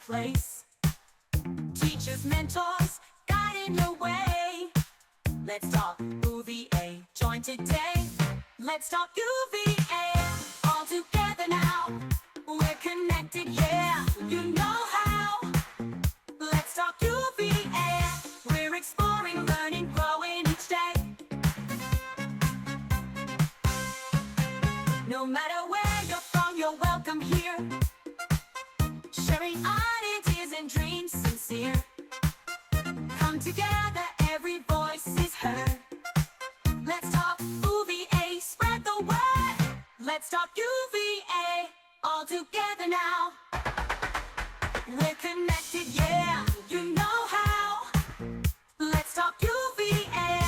place. Teachers, mentors, guiding your way. Let's talk UVA, join today. Let's talk UVA, all together now. We're connected, yeah, you know how. Let's talk UVA, we're exploring, learning, growing each day. No matter where you're from, you're welcome here. Sharing ideas and dreams sincere. Come together, every voice is heard. Let's talk UVA, spread the word. Let's talk UVA, all together now. We're connected, yeah, you know how. Let's talk UVA,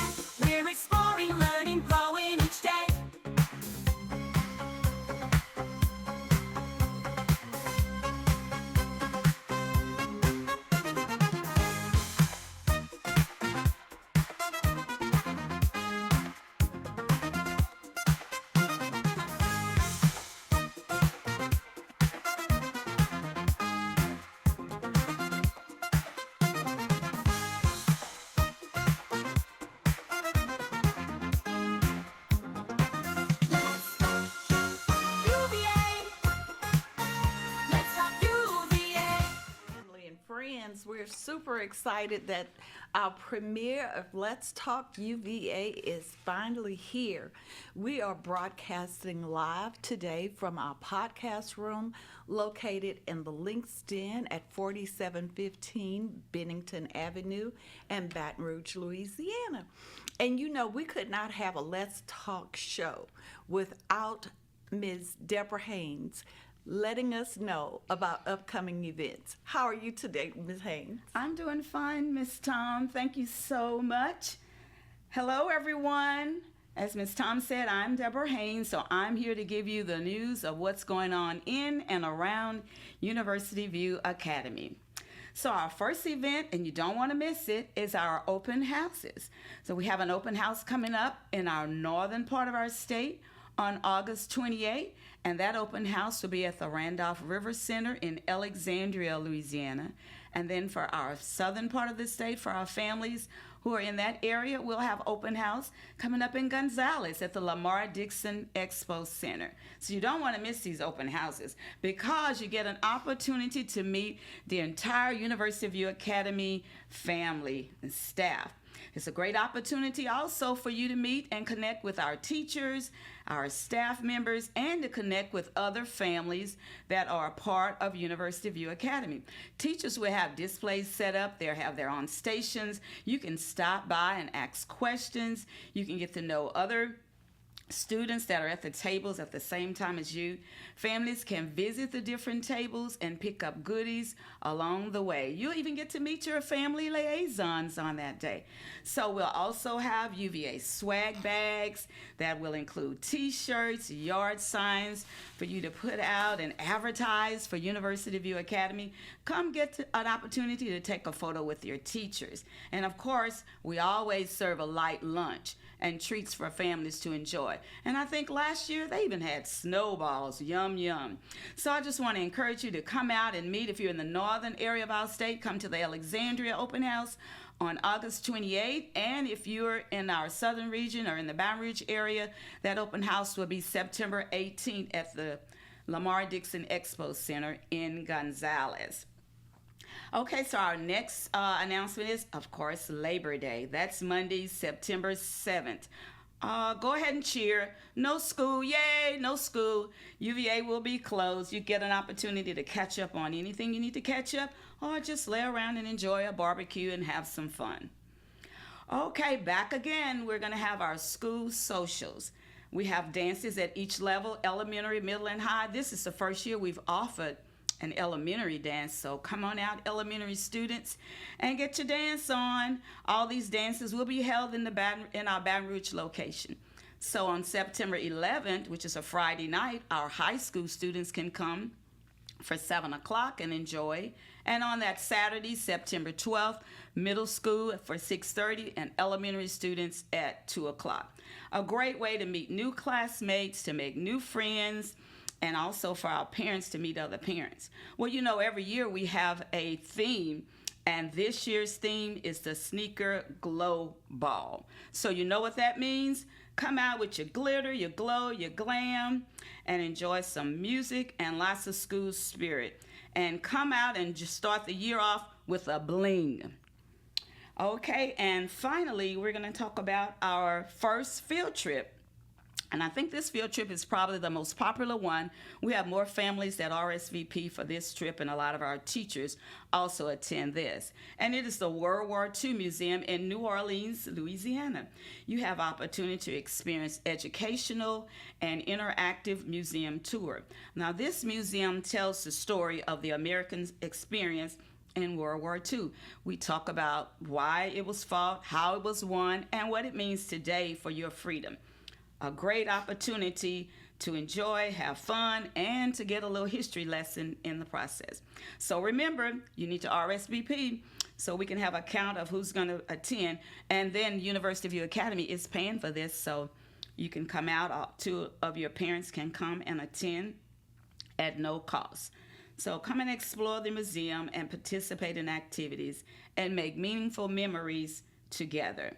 we're exploring, learning, growing each day. Family and friends, we're super excited that our premiere of Let's Talk UVA is finally here. We are broadcasting live today from our podcast room located in the Links Den at 4715 Bennington Avenue in Baton Rouge, Louisiana. And you know, we could not have a Let's Talk show without Ms. Deborah Haynes letting us know about upcoming events. How are you today, Ms. Haynes? I'm doing fine, Miss Tom. Thank you so much. Hello, everyone. As Miss Tom said, I'm Deborah Haynes, so I'm here to give you the news of what's going on in and around University View Academy. So our first event, and you don't want to miss it, is our open houses. So we have an open house coming up in our northern part of our state on August 28th, and that open house will be at the Randolph River Center in Alexandria, Louisiana. And then for our southern part of the state, for our families who are in that area, we'll have open house coming up in Gonzales at the Lamar Dixon Expo Center. So you don't want to miss these open houses because you get an opportunity to meet the entire University of View Academy family and staff. It's a great opportunity also for you to meet and connect with our teachers, our staff members, and to connect with other families that are a part of University of View Academy. Teachers will have displays set up. They'll have their own stations. You can stop by and ask questions. You can get to know other students that are at the tables at the same time as you. Families can visit the different tables and pick up goodies along the way. You'll even get to meet your family liaisons on that day. So we'll also have UVA swag bags that will include t-shirts, yard signs for you to put out and advertise for University View Academy. Come get an opportunity to take a photo with your teachers. And of course, we always serve a light lunch and treats for families to enjoy. And I think last year they even had snowballs, yum, yum. So I just want to encourage you to come out and meet. If you're in the northern area of our state, come to the Alexandria Open House on August 28th. And if you're in our southern region or in the Baton Rouge area, that open house will be September 18th at the Lamar Dixon Expo Center in Gonzales. Okay, so our next announcement is, of course, Labor Day. That's Monday, September 7th. Go ahead and cheer. No school, yay, no school. UVA will be closed. You get an opportunity to catch up on anything you need to catch up, or just lay around and enjoy a barbecue and have some fun. Okay, back again. We're going to have our school socials. We have dances at each level, elementary, middle, and high. This is the first year we've offered an elementary dance, so come on out, elementary students, and get your dance on. All these dances will be held in our Baton Rouge location. So on September 11th, which is a Friday night, our high school students can come for 7 o'clock and enjoy. And on that Saturday, September 12th, middle school for 6:30 and elementary students at 2 o'clock. A great way to meet new classmates, to make new friends, and also for our parents to meet other parents. Well, every year we have a theme, and this year's theme is the Sneaker Glow Ball. So you know what that means? Come out with your glitter, your glow, your glam, and enjoy some music and lots of school spirit. And come out and just start the year off with a bling. Okay, and finally, we're going to talk about our first field trip. And I think this field trip is probably the most popular one. We have more families that RSVP for this trip, and a lot of our teachers also attend this. And it is the World War II Museum in New Orleans, Louisiana. You have opportunity to experience educational and interactive museum tour. Now, this museum tells the story of the American experience in World War II. We talk about why it was fought, how it was won, and what it means today for your freedom. A great opportunity to enjoy, have fun, and to get a little history lesson in the process. So remember, you need to RSVP so we can have a count of who's going to attend. And then University of UVA Academy is paying for this, so you can come out. 2 of your parents can come and attend at no cost. So come and explore the museum and participate in activities and make meaningful memories together.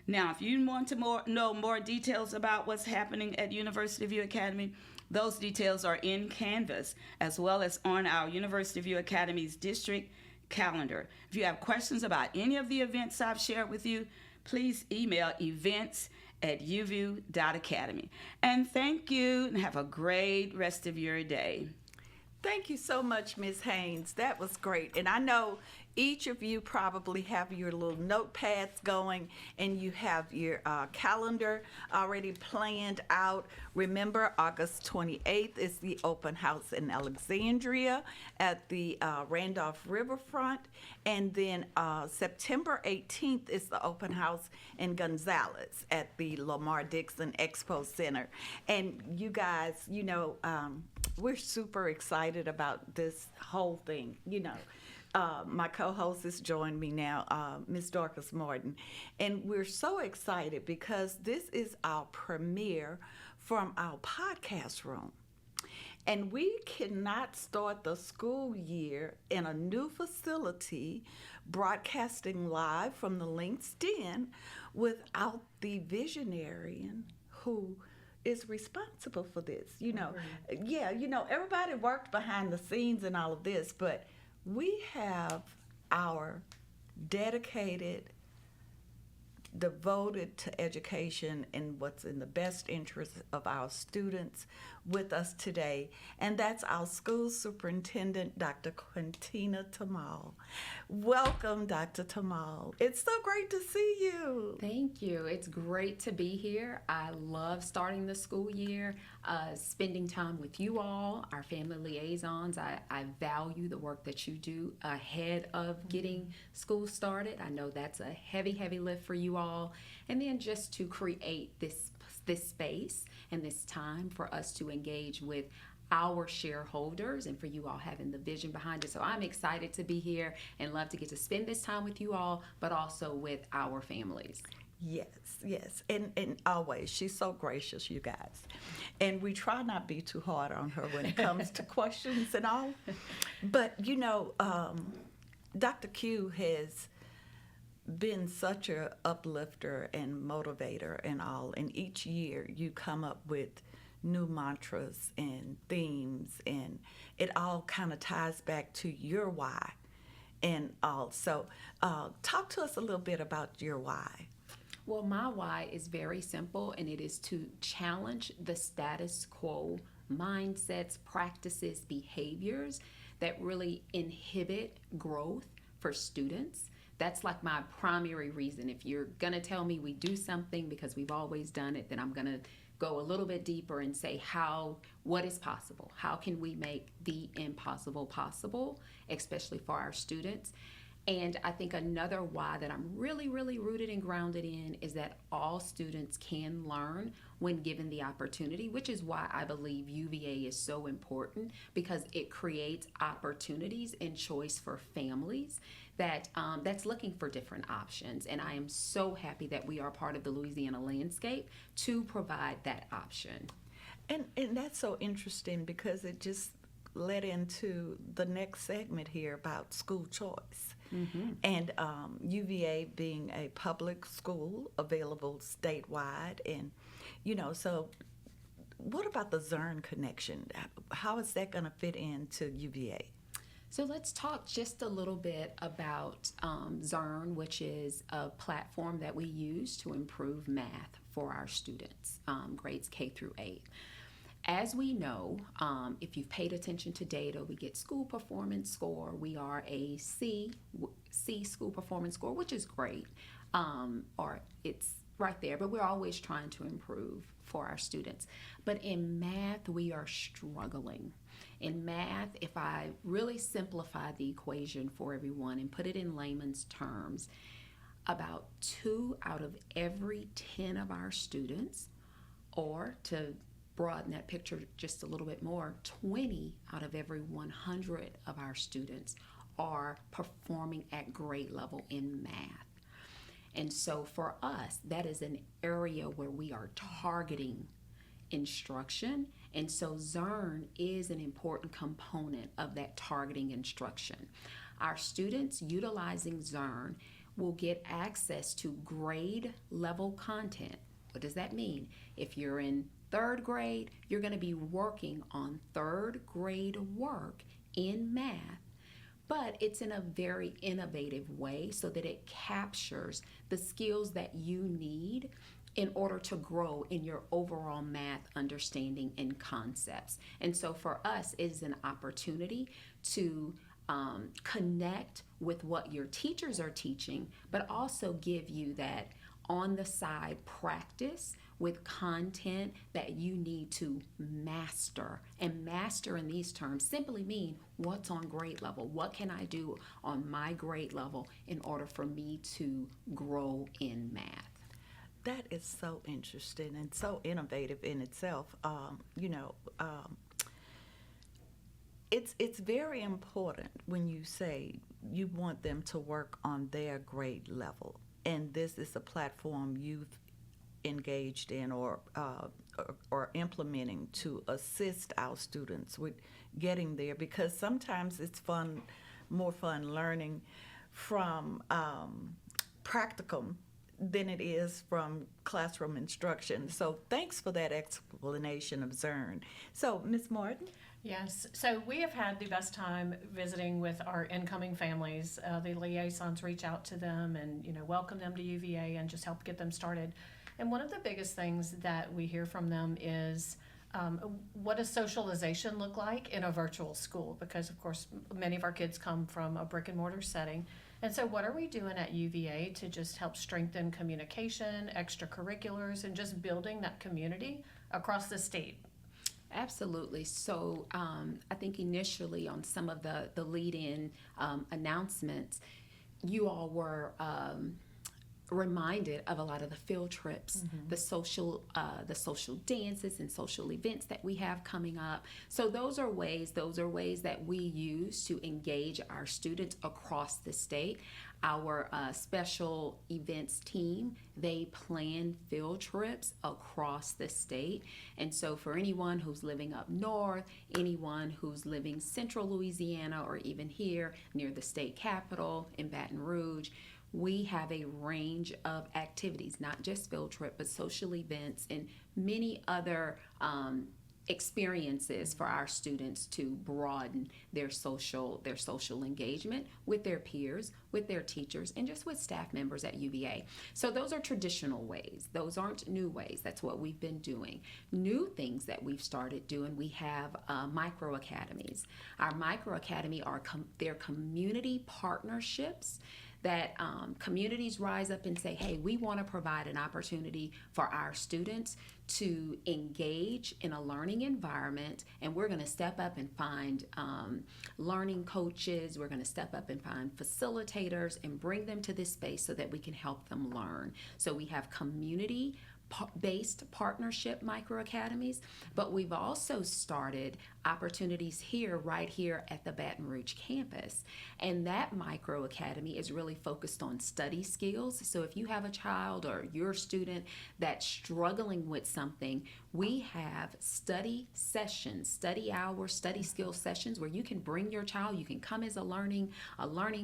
Now, if you want to know more details about what's happening at University of UVA Academy, those details are in Canvas, as well as on our University of UVA Academy's district calendar. If you have questions about any of the events I've shared with you, please email events@uvu.academy. And thank you, and have a great rest of your day. Thank you so much, Ms. Haynes. That was great. And I know each of you probably have your little notepads going, and you have your calendar already planned out. Remember, August 28th is the open house in Alexandria at the Randolph Riverfront. And then September 18th is the open house in Gonzales at the Lamar Dixon Expo Center. And you guys, we're super excited about this whole thing. My co-host has joined me now, Ms. Dorcas Martin, and we're so excited because this is our premiere from our podcast room. And we cannot start the school year in a new facility broadcasting live from the Lynx Den without the visionarian who is responsible for this. Everybody worked behind the scenes and all of this, but we have our dedicated, devoted to education and what's in the best interest of our students with us today, and that's our school superintendent, Dr. Quentina Timoll. Welcome, Dr. Timoll. It's so great to see you. Thank you. It's great to be here. I love starting the school year, spending time with you all, our family liaisons. I value the work that you do ahead of getting school started. I know that's a heavy, heavy lift for you all. And then just to create this space and this time for us to engage with our shareholders and for you all having the vision behind it. So I'm excited to be here and love to get to spend this time with you all, but also with our families. Yes. And always, she's so gracious, you guys. And we try not to be too hard on her when it comes to questions and all. But, Dr. Q has been such a uplifter and motivator and all. And each year you come up with new mantras and themes, and it all kind of ties back to your why and all. So talk to us a little bit about your why. Well, my why is very simple, and it is to challenge the status quo mindsets, practices, behaviors that really inhibit growth for students. That's like my primary reason. If you're going to tell me we do something because we've always done it, then I'm going to go a little bit deeper and say what is possible? How can we make the impossible possible, especially for our students? And I think another why that I'm really, really rooted and grounded in is that all students can learn when given the opportunity, which is why I believe UVA is so important, because it creates opportunities and choice for families that's looking for different options. And I am so happy that we are part of the Louisiana landscape to provide that option. And that's so interesting because it just led into the next segment here about school choice. And UVA being a public school available statewide. And, so what about the Zearn Connection? How is that going to fit into UVA? So let's talk just a little bit about Zearn, which is a platform that we use to improve math for our students, grades K through 8. As we know, if you've paid attention to data, we get school performance score. We are a C school performance score, which is great, or it's right there, but we're always trying to improve for our students. But in math, we are struggling. In math, if I really simplify the equation for everyone and put it in layman's terms, about 2 out of every 10 of our students, or to broaden that picture just a little bit more, 20 out of every 100 of our students are performing at grade level in math. And so for us, that is an area where we are targeting instruction. And so Zearn is an important component of that targeting instruction. Our students utilizing Zearn will get access to grade level content. What does that mean? If you're in 3rd grade, you're going to be working on 3rd grade work in math, but it's in a very innovative way so that it captures the skills that you need in order to grow in your overall math understanding and concepts. And so for us, it is an opportunity to connect with what your teachers are teaching, but also give you that on the side practice with content that you need to master. And master in these terms simply mean what's on grade level. What can I do on my grade level in order for me to grow in math? That is so interesting and so innovative in itself. It's very important when you say you want them to work on their grade level, and this is a platform you've engaged in or implementing to assist our students with getting there, because sometimes it's more fun learning from practicum than it is from classroom instruction. So thanks for that explanation of Zearn. So, Ms. Martin? Yes, so we have had the best time visiting with our incoming families. The liaisons reach out to them and welcome them to UVA and just help get them started. And one of the biggest things that we hear from them is what does socialization look like in a virtual school? Because of course many of our kids come from a brick and mortar setting. And so what are we doing at UVA to just help strengthen communication, extracurriculars, and just building that community across the state? Absolutely. So I think initially on some of the lead-in announcements, you all were reminded of a lot of the field trips, the social dances and social events that we have coming up. So those are ways that we use to engage our students across the state. Our special events team, they plan field trips across the state. And so for anyone who's living up north, anyone who's living central Louisiana, or even here near the state capitol in Baton Rouge, we have a range of activities, not just field trip, but social events and many other experiences for our students to broaden their social engagement with their peers, with their teachers, and just with staff members at UVA. So those are traditional ways. Those aren't new ways. That's what we've been doing. New things that we've started doing, we have micro academies. Our micro academy are they're community partnerships that communities rise up and say, hey, we want to provide an opportunity for our students to engage in a learning environment, and we're going to step up and find learning coaches, we're going to step up and find facilitators and bring them to this space so that we can help them learn. So we have community based partnership microacademies, but we've also started opportunities right here at the Baton Rouge campus. And that microacademy is really focused on study skills. So if you have a child or your student that's struggling with something, we have study sessions, study hours, study skill sessions where you can bring your child. You can come as a learning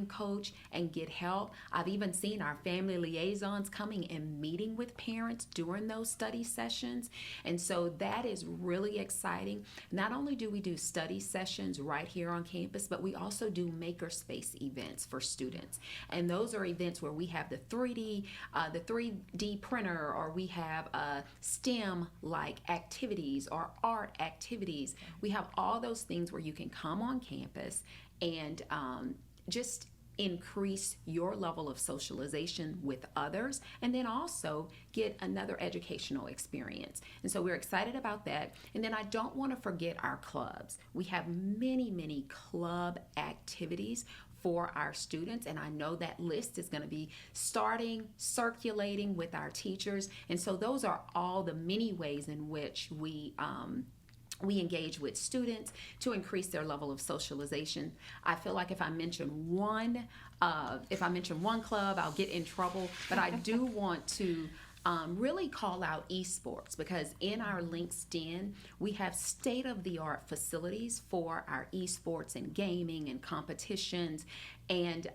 coach and get help. I've even seen our family liaisons coming and meeting with parents during those study sessions. And so that is really exciting. Not only do we do study sessions right here on campus, but we also do makerspace events for students. And those are events where we have the 3D printer, or we have STEM-like activities or art activities. We have all those things where you can come on campus and just increase your level of socialization with others, and then also get another educational experience. And so we're excited about that. And then I don't want to forget our clubs. We have many, many club activities for our students, and I know that list is going to be circulating with our teachers. And so those are all the many ways in which we engage with students to increase their level of socialization. I feel like if I mention one club, I'll get in trouble, but I do want to really call out esports, because in our LinkedIn, we have state-of-the-art facilities for our esports and gaming and competitions, and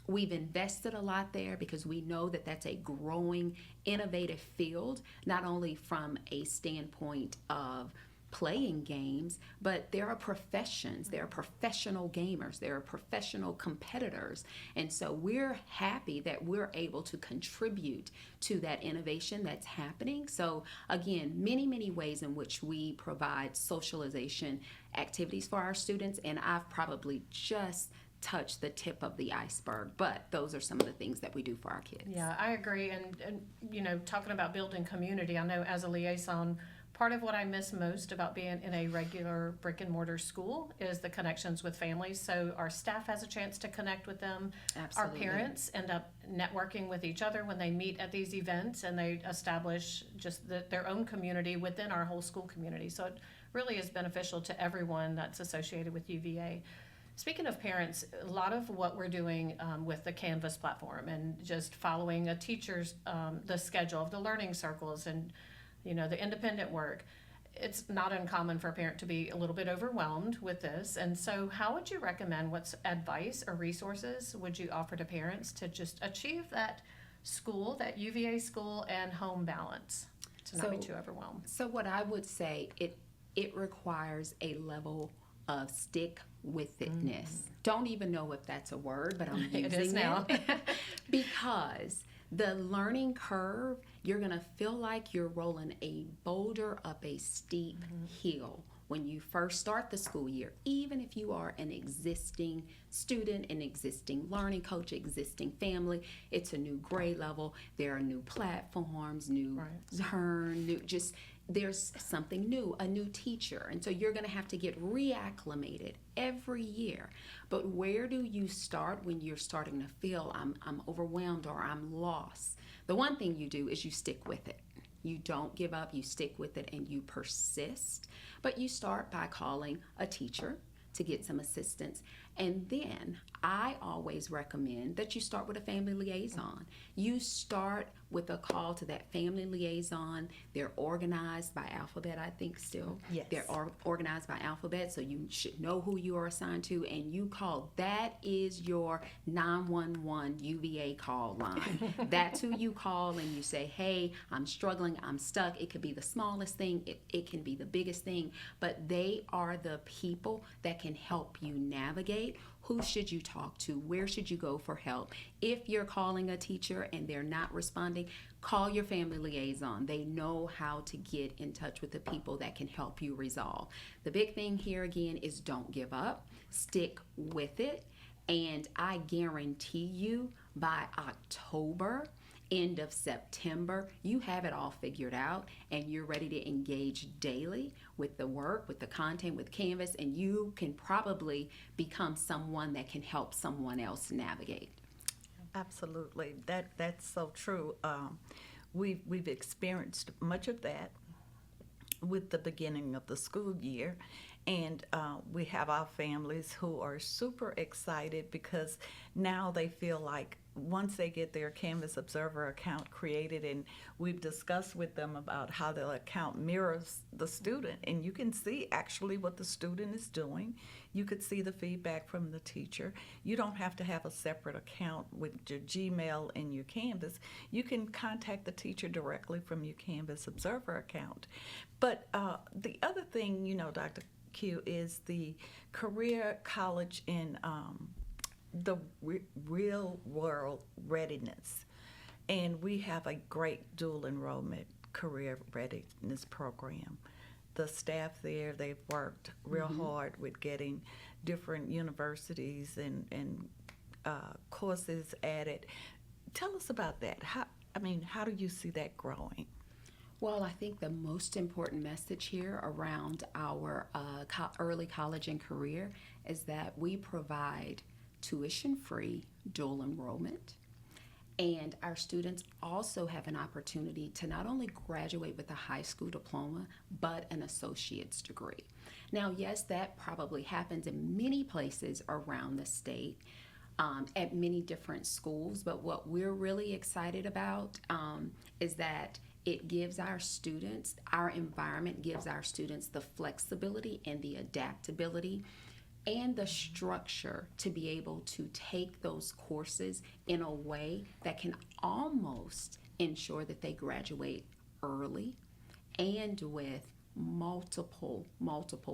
we've invested a lot there because we know that that's a growing, innovative field, not only from a standpoint of playing games, but there are professions, there are professional gamers, there are professional competitors. And so we're happy that we're able to contribute to that innovation that's happening. So again, many, many ways in which we provide socialization activities for our students, and I've probably just touched the tip of the iceberg, but those are some of the things that we do for our kids. Yeah, I agree. And talking about building community, I know as a liaison, part of what I miss most about being in a regular brick and mortar school is the connections with families. So our staff has a chance to connect with them. Absolutely. Our parents end up networking with each other when they meet at these events, and they establish just their own community within our whole school community. So it really is beneficial to everyone that's associated with UVA. Speaking of parents, a lot of what we're doing with the Canvas platform and just following a teacher's the schedule of the learning circles and the independent work, it's not uncommon for a parent to be a little bit overwhelmed with this. And so how would you recommend, what's advice or resources would you offer to parents to just achieve that UVA school and home balance, to not be too overwhelmed? So what I would say, it requires a level of stick-with-itness. Don't even know if that's a word, but I'm using it is now. Because the learning curve, you're going to feel like you're rolling a boulder up a steep hill when you first start the school year. Even if you are an existing student, an existing learning coach, existing family, it's a new grade level, there are new platforms, new Zearn, there's something new, a new teacher. And so you're going to have to get reacclimated every year. But where do you start when you're starting to feel I'm overwhelmed or I'm lost? The one thing you do is you stick with it. You don't give up, you stick with it, and you persist. But you start by calling a teacher to get some assistance. And then I always recommend that you start with a family liaison. You start with a call to that family liaison. They're organized by alphabet, I think, still. Yes. They're organized by alphabet, so you should know who you are assigned to, and you call. That is your 911 UVA call line. That's who you call, and you say, hey, I'm struggling, I'm stuck. It could be the smallest thing, it can be the biggest thing, but they are the people that can help you navigate. Who should you talk to? Where should you go for help? If you're calling a teacher and they're not responding, call your family liaison. They know how to get in touch with the people that can help you resolve. The big thing here again is don't give up. Stick with it. And I guarantee you by October, end of September, you have it all figured out and you're ready to engage daily with the work, with the content, with Canvas, and you can probably become someone that can help someone else navigate. Absolutely. That's so true. we've experienced much of that with the beginning of the school year. And we have our families who are super excited because now they feel like once they get their Canvas Observer account created, and we've discussed with them about how the account mirrors the student, and you can see actually what the student is doing. You could see the feedback from the teacher. You don't have to have a separate account with your Gmail and your Canvas. You can contact the teacher directly from your Canvas Observer account. But the other thing, Dr. Q, is the career college and the real world readiness. And we have a great dual enrollment career readiness program. The staff there, they've worked real hard with getting different universities and courses added. Tell us about that. How do you see that growing? Well, I think the most important message here around our early college and career is that we provide tuition-free dual enrollment, and our students also have an opportunity to not only graduate with a high school diploma, but an associate's degree. Now, yes, that probably happens in many places around the state, at many different schools, but what we're really excited about is that it gives our students, our environment gives our students the flexibility and the adaptability and the structure to be able to take those courses in a way that can almost ensure that they graduate early and with multiple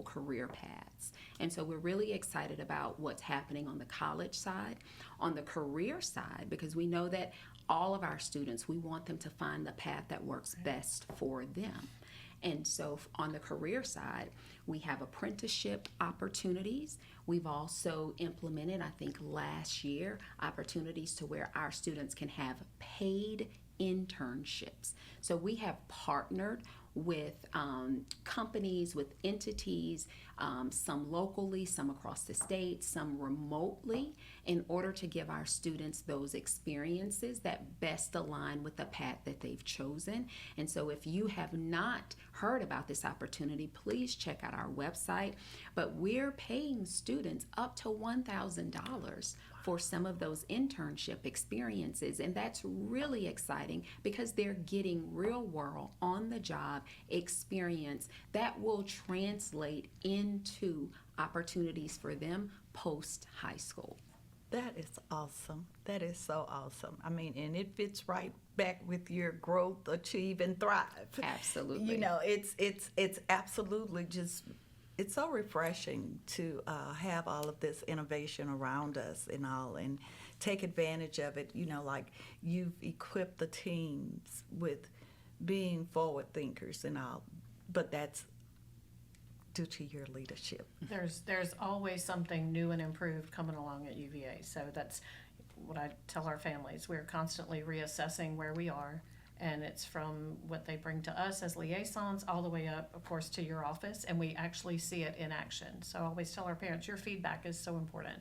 career paths. And so we're really excited about what's happening on the college side, on the career side, because we know that all of our students, we want them to find the path that works best for them. And so on the career side, we have apprenticeship opportunities. We've also implemented, I think last year, opportunities to where our students can have paid internships. So we have partnered with companies, with entities, some locally, some across the state, some remotely, in order to give our students those experiences that best align with the path that they've chosen. And so if you have not heard about this opportunity, please check out our website. But we're paying students up to $1,000 for some of those internship experiences. And that's really exciting because they're getting real world, on the job experience that will translate into opportunities for them post high school. That is awesome. That is so awesome. And it fits right back with your growth, achieve, and thrive. Absolutely. It's absolutely just, it's so refreshing to have all of this innovation around us and all, and take advantage of it. Like you've equipped the teams with being forward thinkers and all, but that's due to your leadership. There's always something new and improved coming along at UVA. So that's what I tell our families. We're constantly reassessing where we are, and it's from what they bring to us as liaisons all the way up, of course, to your office, and we actually see it in action. So I always tell our parents, your feedback is so important.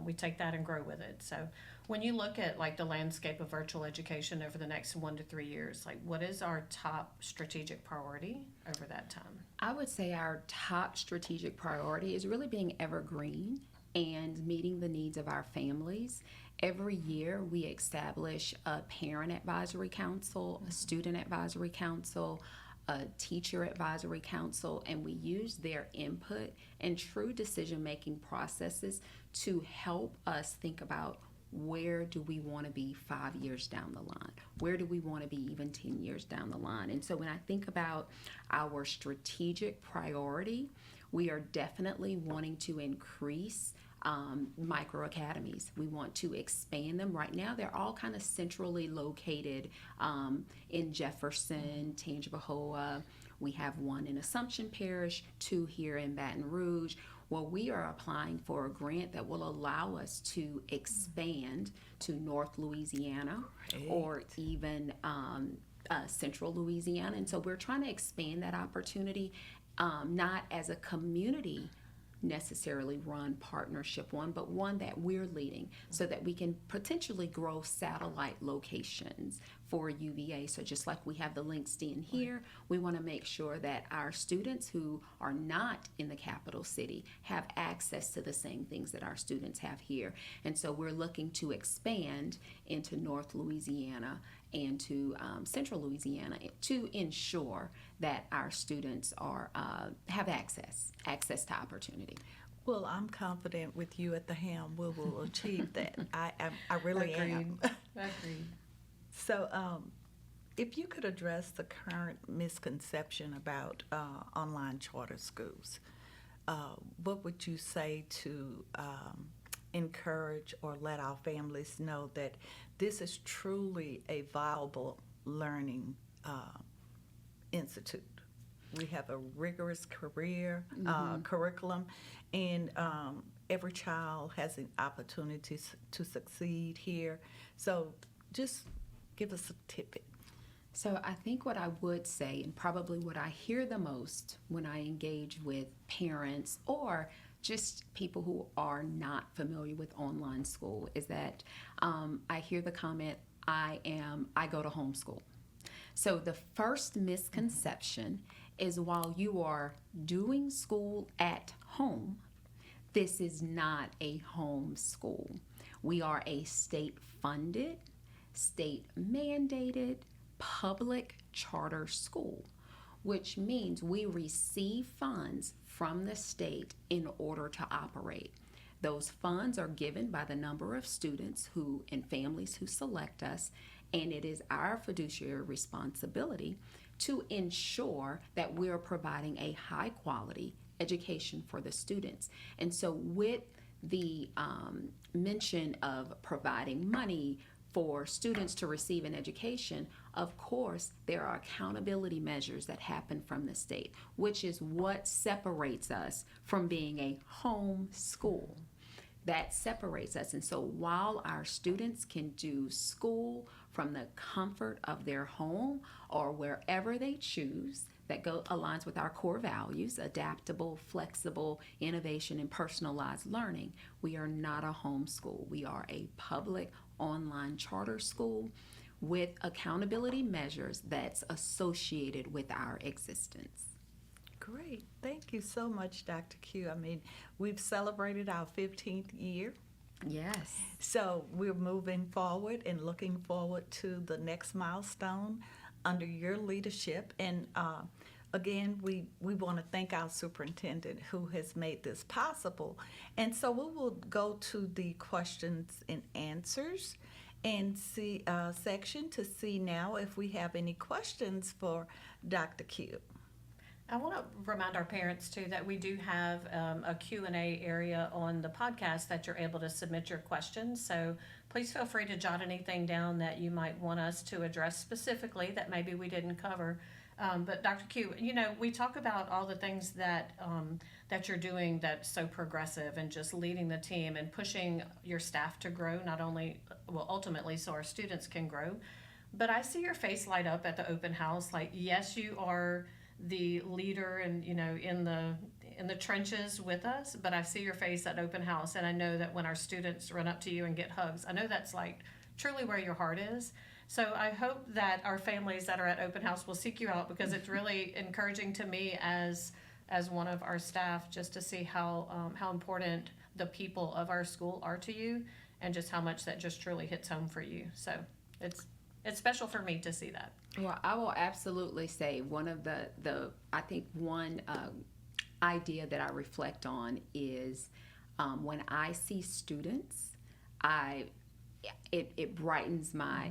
We take that and grow with it. So when you look at like the landscape of virtual education over the next 1 to 3 years, like what is our top strategic priority over that time? I would say our top strategic priority is really being evergreen and meeting the needs of our families. Every year we establish a parent advisory council, a student advisory council, a teacher advisory council, and we use their input and true decision-making processes to help us think about where do we want to be 5 years down the line? Where do we want to be even 10 years down the line? And so when I think about our strategic priority, we are definitely wanting to increase micro academies. We want to expand them. Right now, they're all kind of centrally located in Jefferson, Tangipahoa. We have one in Assumption Parish, 2 here in Baton Rouge. Well, we are applying for a grant that will allow us to expand to North Louisiana. Great. Or even Central Louisiana. And so we're trying to expand that opportunity, not as a community necessarily run partnership one, but one that we're leading so that we can potentially grow satellite locations for UVA. So just like we have the links in here, we want to make sure that our students who are not in the capital city have access to the same things that our students have here. And so we're looking to expand into North Louisiana and to Central Louisiana to ensure that our students are have access to opportunity. Well, I'm confident with you at the helm, we will achieve that. I really am. Agreed. So, if you could address the current misconception about online charter schools, what would you say to encourage or let our families know that this is truly a viable learning institute? We have a rigorous curriculum, and every child has an opportunity to succeed here. So just give us a tidbit. So I think what I would say, and probably what I hear the most when I engage with parents or just people who are not familiar with online school, is that I hear the comment, I go to homeschool. So the first misconception is while you are doing school at home, this is not a home school. We are a state-funded, state-mandated public charter school, which means we receive funds from the state in order to operate. Those funds are given by the number of students who and families who select us, and it is our fiduciary responsibility to ensure that we're providing a high quality education for the students. And so with the mention of providing money for students to receive an education, of course, there are accountability measures that happen from the state, which is what separates us from being a home school. That separates us. And so while our students can do school from the comfort of their home or wherever they choose, that aligns with our core values, adaptable, flexible, innovation, and personalized learning, we are not a home school. We are a public online charter school with accountability measures that's associated with our existence. Great. Thank you so much, Dr. Q. I mean, we've celebrated our 15th year. Yes. So we're moving forward and looking forward to the next milestone under your leadership. And again, we want to thank our superintendent who has made this possible. And so we will go to the questions and answers and see section to see now if we have any questions for Dr. Q. I want to remind our parents too that we do have a Q&A area on the podcast that you're able to submit your questions. So please feel free to jot anything down that you might want us to address specifically that maybe we didn't cover. But Dr. Q, you know, we talk about all the things that that you're doing that's so progressive and just leading the team and pushing your staff to grow, not only, well, ultimately so our students can grow. But I see your face light up at the open house. Like, yes, you are the leader and, you know, in the trenches with us, but I see your face at open house, and I know that when our students run up to you and get hugs, I know that's like truly where your heart is. So I hope that our families that are at open house will seek you out, because it's really encouraging to me as one of our staff, just to see how important the people of our school are to you, and just how much that just truly hits home for you. So it's special for me to see that. Well, I will absolutely say one of the I think one idea that I reflect on is when I see students, it brightens my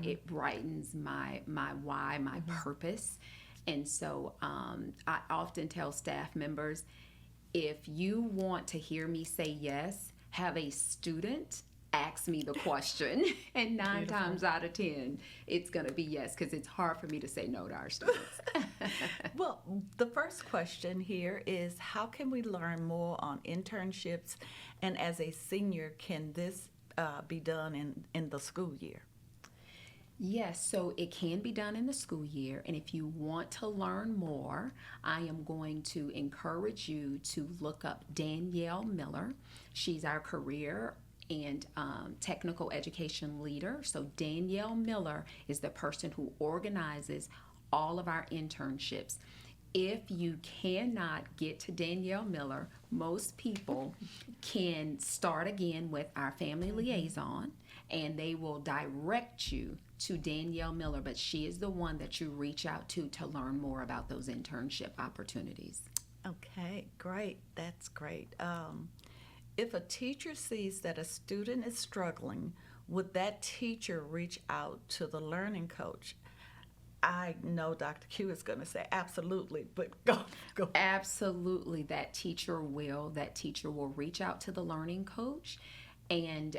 why, my purpose. And so I often tell staff members, if you want to hear me say yes, have a student ask me the question, and 9 times out of 10 it's going to be yes, because it's hard for me to say no to our students. Well, the first question here is, how can we learn more on internships, and as a senior, can this be done in the school year? Yes, so it can be done in the school year, and if you want to learn more, I am going to encourage you to look up Danielle Miller. She's our career and technical education leader. So Danielle Miller is the person who organizes all of our internships. If you cannot get to Danielle Miller, most people can start again with our family liaison, and they will direct you to Danielle Miller, but she is the one that you reach out to learn more about those internship opportunities. Okay, great. That's great. If a teacher sees that a student is struggling, would that teacher reach out to the learning coach? I know Dr. Q is going to say absolutely, but go. Absolutely, that teacher will. That teacher will reach out to the learning coach, and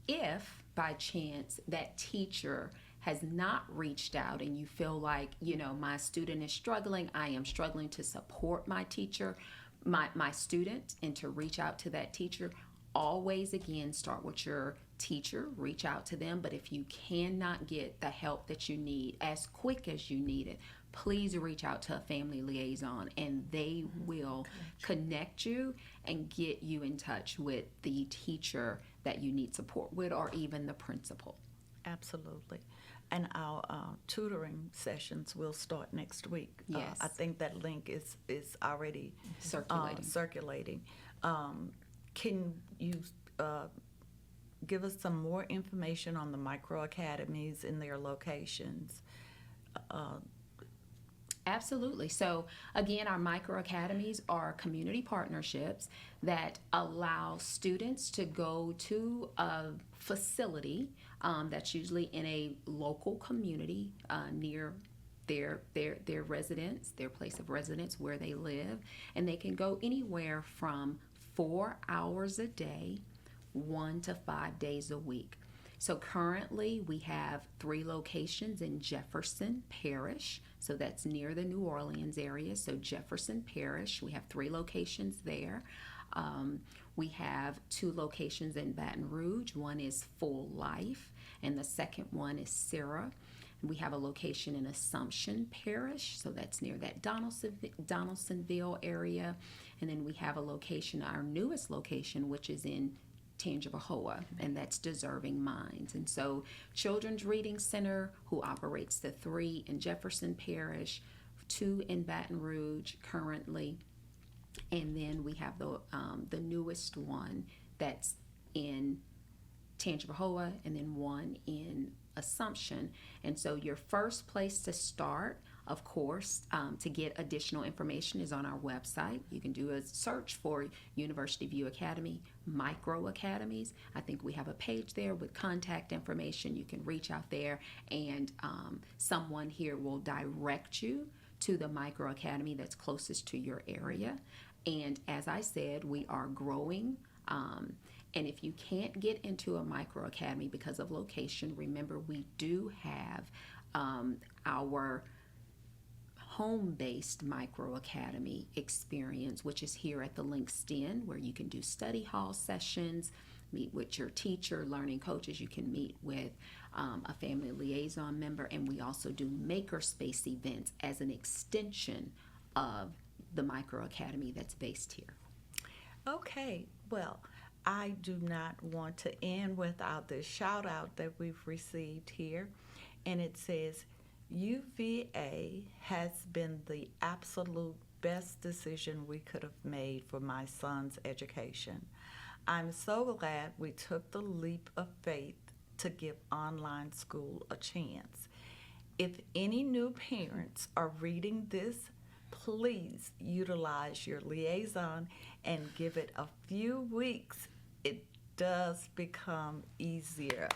if by chance that teacher has not reached out and you feel like, my student is struggling, I am struggling to support my teacher, my student, and to reach out to that teacher, always again start with your teacher, reach out to them. But if you cannot get the help that you need as quick as you need it, please reach out to a family liaison, and they will connect you and get you in touch with the teacher that you need support with, or even the principal. Absolutely. And our tutoring sessions will start next week. Yes. I think that link is already circulating. Can you give us some more information on the micro academies and their locations? Absolutely. So again, our micro academies are community partnerships that allow students to go to a facility that's usually in a local community near their residence, their place of residence where they live, and they can go anywhere from 4 hours a day, 1 to 5 days a week. So currently we have 3 locations in Jefferson Parish. So that's near the New Orleans area. So Jefferson Parish, we have 3 locations there. We have 2 locations in Baton Rouge. One is Full Life, and the second one is Sarah. We have a location in Assumption Parish, so that's near that Donaldsonville area. And then we have a location, our newest location, which is in Tangipahoa, and that's Deserving Minds. And so Children's Reading Center, who operates the 3 in Jefferson Parish, 2 in Baton Rouge currently, and then we have the newest one that's in Tangipahoa, and then one in Assumption. And so your first place to start, of course, to get additional information is on our website. You can do a search for University View Academy Micro Academies. I think we have a page there with contact information. You can reach out there, and someone here will direct you to the Micro Academy that's closest to your area. And as I said, we are growing. And if you can't get into a micro academy because of location, remember we do have our home-based micro academy experience, which is here at the Links Den, where you can do study hall sessions, meet with your teacher, learning coaches. You can meet with a family liaison member, and we also do makerspace events as an extension of the micro academy that's based here. Okay, well, I do not want to end without this shout out that we've received here, and it says, UVA has been the absolute best decision we could have made for my son's education. I'm so glad we took the leap of faith to give online school a chance. If any new parents are reading this, please utilize your liaison and give it a few weeks. It does become easier.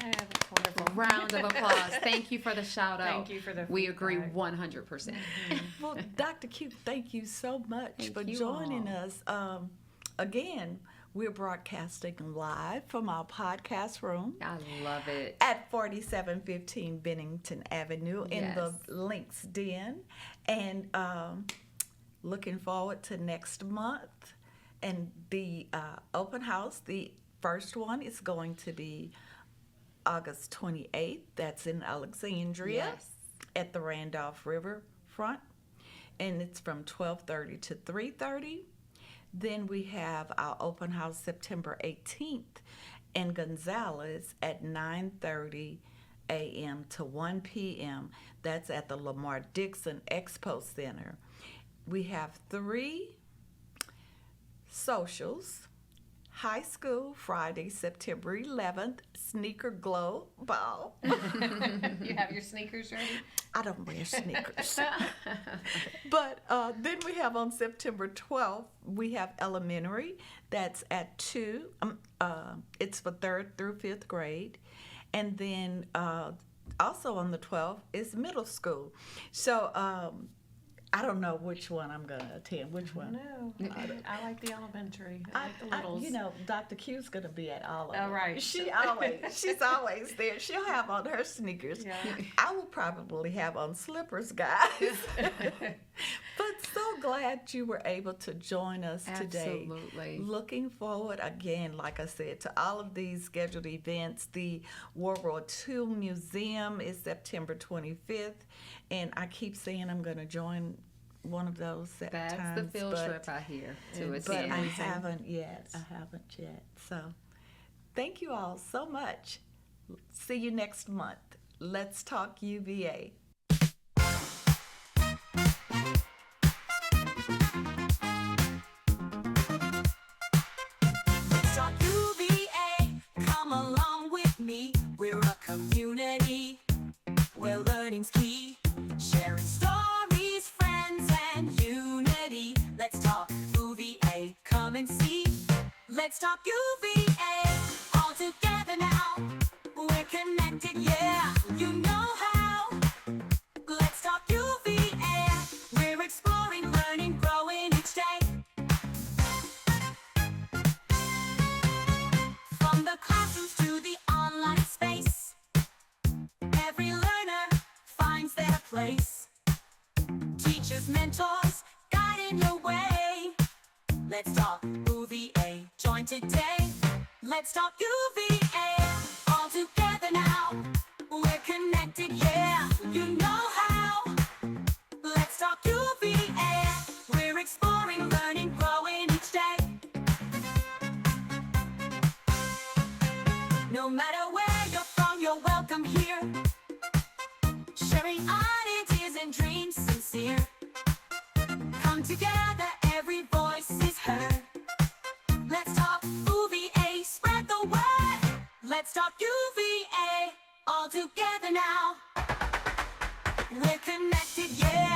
That's wonderful. Round of applause. Thank you for the shout out. Thank you for the We agree feedback. 100%. Well, Dr. Q, thank you so much Thank for you joining all. us. Again, we're broadcasting live from our podcast room I love it. at 4715 Bennington Avenue in the Links Den, and looking forward to next month. And the open house, the first one is going to be August 28th. That's in Alexandria Yes. at the Randolph River front, and it's from 12:30 to 3:30. Then we have our open house September 18th in Gonzales at 9:30 a.m. to 1 p.m. That's at the Lamar Dixon Expo Center. We have 3 socials. High school, Friday, September 11th, Sneaker Glow Ball. You have your sneakers ready? I don't wear sneakers. But then we have on September 12th, we have elementary. That's at 2. It's for 3rd through 5th grade. And then also on the 12th is middle school. So I don't know which one I'm going to attend. Which one? No, I like the elementary. I like the littles. You know, Dr. Q's going to be at all of Oh, them. right. She's always there. She'll have on her sneakers. Yeah. I will probably have on slippers, guys. But so glad you were able to join us today. Absolutely. Looking forward again, like I said, to all of these scheduled events. The World War II Museum is September 25th, and I keep saying I'm going to join one of those at That's times. the field but- trip I hear to but attend. I haven't yet. So thank you all so much. See you next month. Let's talk UVA. Let's talk UVA. Come along with me. We're a community where learning's key. Sharing stories, friends, and unity. Let's talk UVA. Come and see. Let's talk UVA. All together now. We're connected, yeah. You know how. Let's talk UVA. We're exploring, learning, growing each day. From the classrooms to the online space, every learner finds their place. Teachers, mentors, guiding your way. Let's talk UVA. Join today. Let's talk UVA. All together now. We're connected, yeah. You know how. Let's talk UVA. We're exploring, learning, growing each day. No matter where you're from, you're welcome here. Sharing ideas and dreams sincere. Come together, every voice is heard. Let's talk UVA, spread the word. Let's talk UVA, all together now. We're connected, yeah.